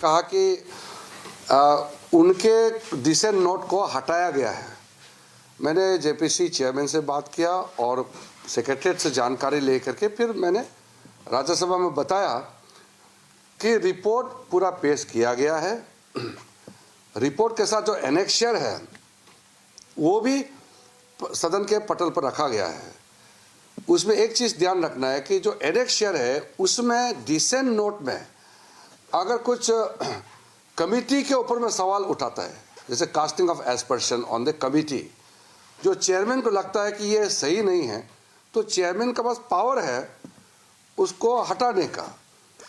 कहा कि उनके डिसेंट नोट को हटाया गया है। मैंने जेपीसी चेयरमैन से बात किया और सेक्रेटरीट से जानकारी लेकर के फिर मैंने राज्यसभा में बताया कि रिपोर्ट पूरा पेश किया गया है। रिपोर्ट के साथ जो एनेक्शियर है वो भी सदन के पटल पर रखा गया है। उसमें एक चीज़ ध्यान रखना है कि जो एनेक्शियर है उसमें डिसेंट नोट में अगर कुछ कमिटी के ऊपर में सवाल उठाता है, जैसे casting of aspersion on the committee, जो चेयरमैन को लगता है कि ये सही नहीं है, तो चेयरमैन के पास पावर है उसको हटाने का।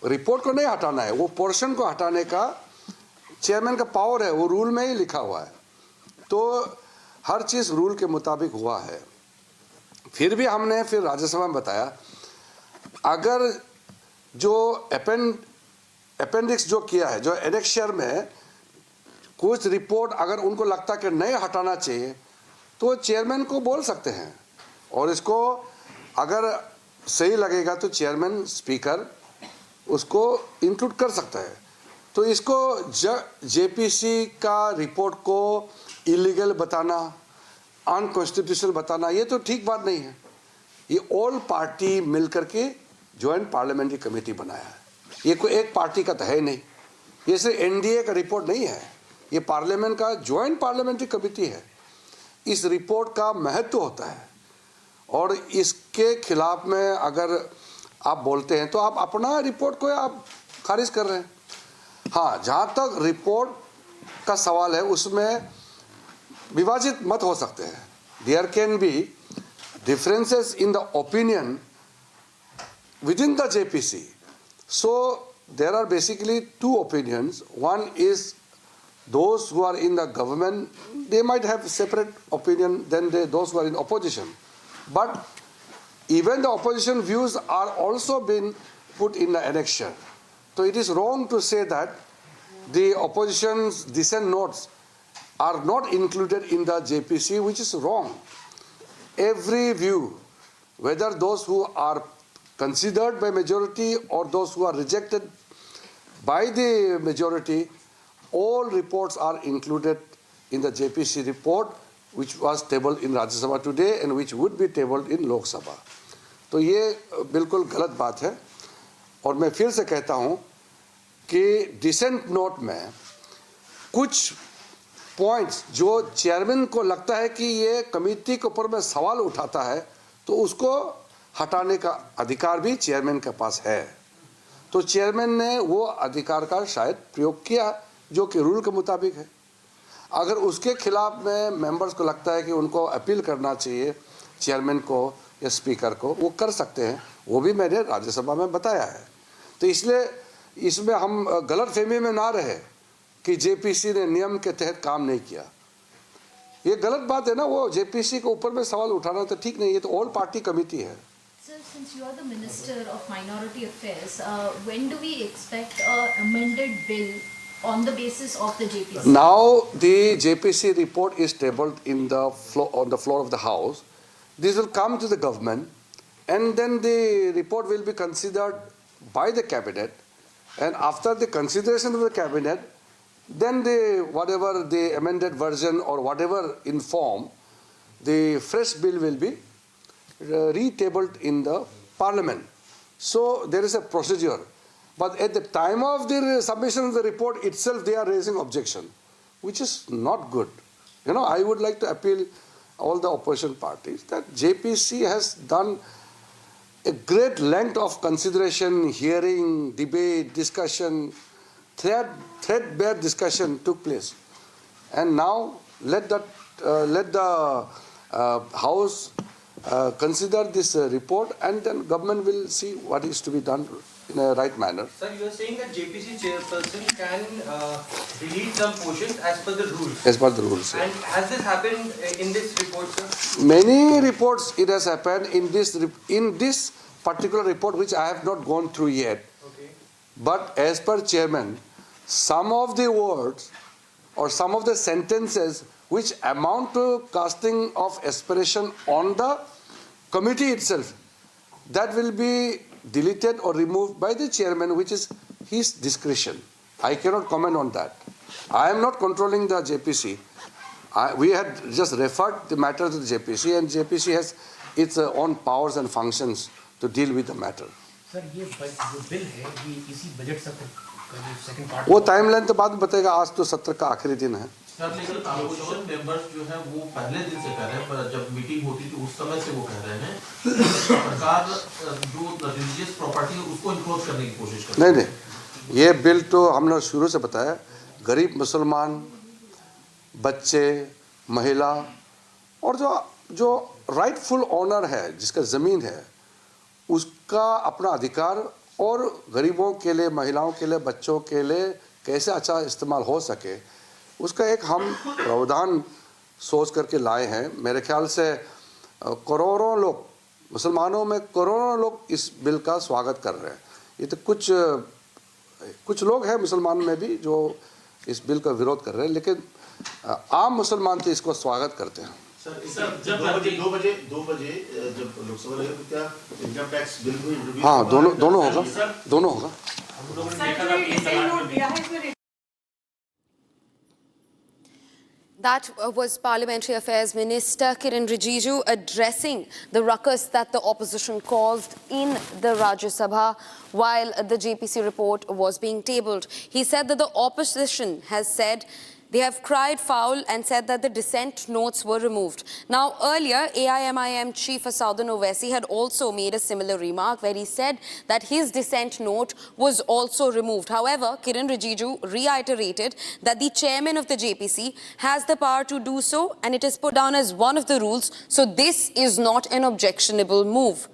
रिपोर्ट को नहीं हटाना है, वो पोर्शन को हटाने का चेयरमैन का पावर है, वो रूल में ही लिखा हुआ है। तो हर चीज़ रूल के मुताबिक हुआ है। फिर भी हमने फिर राज्यसभा में बताया, अगर जो अपेंडिक्स जो किया है, जो एनेक्शियर में कुछ रिपोर्ट अगर उनको लगता कि नहीं हटाना चाहिए तो चेयरमैन को बोल सकते हैं, और इसको अगर सही लगेगा तो चेयरमैन स्पीकर उसको इंक्लूड कर सकता है। तो इसको जेपीसी का रिपोर्ट को इलीगल बताना, अनकॉन्स्टिट्यूशनल बताना, ये तो ठीक बात नहीं है। ये ऑल पार्टी मिलकर के ज्वाइंट पार्लियामेंट्री कमेटी बनाया है, ये कोई एक पार्टी का तो है नहीं, ये सिर्फ एनडीए का रिपोर्ट नहीं है, ये पार्लियामेंट का ज्वाइंट पार्लियामेंट्री कमेटी है। इस रिपोर्ट का महत्व होता है और इसके खिलाफ में अगर आप बोलते हैं तो आप अपना रिपोर्ट को आप खारिज कर रहे हैं। हाँ, जहाँ तक रिपोर्ट का सवाल है उसमें विभाजित मत हो सकते हैं। There can be differences in the opinion within the JPC. So there are basically two opinions. One is those who are in the government, they might have separate opinion than those who are in opposition. But even the opposition views are also been put in the annexure. So it is wrong to say that the opposition's dissent notes are not included in the JPC, which is wrong. Every view, whether those who are considered by majority or those who are rejected by the majority, all reports are included in the JPC report, which was tabled in Rajya Sabha today and which would be tabled in Lok Sabha. तो ये बिल्कुल गलत बात है और मैं फिर से कहता हूँ कि डिसेंट नोट में कुछ पॉइंट्स जो चेयरमैन को लगता है कि ये कमेटी के ऊपर में सवाल उठाता है तो उसको हटाने का अधिकार भी चेयरमैन के पास है। तो चेयरमैन ने वो अधिकार का शायद प्रयोग किया जो कि रूल के मुताबिक है। अगर उसके खिलाफ में मेंबर्स को लगता है कि उनको अपील करना चाहिए चेयरमैन को या स्पीकर को, वो कर सकते हैं। वो भी मैंने राज्यसभा में बताया है। तो इसलिए इसमें हम गलत फहमी में ना रहे कि जेपीसी ने नियम के तहत काम नहीं किया। ये गलत बात है ना, वो जेपीसी के ऊपर में सवाल उठाना तो ठीक नहीं है, तो ऑल पार्टी कमेटी है। Sir, since you are the Minister of Minority Affairs, when do we expect an amended bill on the basis of the JPC? Now the JPC report is tabled in the on the floor of the House. This will come to the government and then the report will be considered by the cabinet, and after the consideration of the cabinet, then the whatever the amended version or whatever in form, the fresh bill will be retabled in the parliament. So there is a procedure. But at the time of the submission of the report itself, they are raising objection, which is not good. You know, I would like to appeal all the opposition parties that JPC has done a great length of consideration, hearing, debate, discussion, threadbare discussion took place. And now let the House consider this report, and then government will see what is to be done in a right manner. Sir, you are saying that JPC chairperson can delete some portions as per the rules. As per the rules. And has this happened in this report, sir? Many reports it has happened in this particular report, which I have not gone through yet. Okay. But as per chairman, some of the words or some of the sentences which amount to casting of aspersion on the committee itself, that will be deleted or removed by the chairman, which is his discretion. I cannot comment on that. I am not controlling the JPC. We had just referred the matter to the JPC, and JPC has its own powers and functions to deal with the matter. Sir ये जो bill है ये इसी budget सत्र का जो second part वो timeline तो बाद में बताएगा, आज तो सत्र का आखिरी दिन है. सर लेकिन अपोजिशन मेंबर्स जो है वो पहले दिन से कह रहे हैं, पर जब मीटिंग होती थी उस समय से वो कह रहे हैं सरकार जो रिलीजियस प्रॉपर्टी है उसको इन्क्लोज करने की कोशिश कर रही है. नहीं, ये बिल तो हमने शुरू से बताया, गरीब मुसलमान, बच्चे, महिला और जो राइटफुल ऑनर है, जिसका ज़मीन है, उसका अपना अधिकार और गरीबों के लिए, महिलाओं के लिए, बच्चों के लिए कैसे अच्छा इस्तेमाल हो सके, उसका एक हम प्रावधान सोच करके लाए हैं. मेरे ख्याल से करोड़ों लोग, मुसलमानों में करोड़ों लोग इस बिल का स्वागत कर रहे हैं. ये तो कुछ लोग हैं मुसलमान में भी जो इस बिल का विरोध कर रहे हैं, लेकिन आम मुसलमान तो इसको स्वागत करते हैं. सर जब 2 बजे जब लोकसभा लगेगा तो क्या इनकम टैक्स बिल भी इंट्रोड्यूस? हाँ, दोनों होगा. That was Parliamentary Affairs Minister Kiren Rijiju addressing the ruckus that the opposition caused in the Rajya Sabha while the JPC report was being tabled. He said that the opposition has said they have cried foul and said that the dissent notes were removed. Now, earlier, AIMIM Chief Asauddin Owaisi had also made a similar remark where he said that his dissent note was also removed. However, Kiren Rijiju reiterated that the chairman of the JPC has the power to do so and it is put down as one of the rules, so this is not an objectionable move.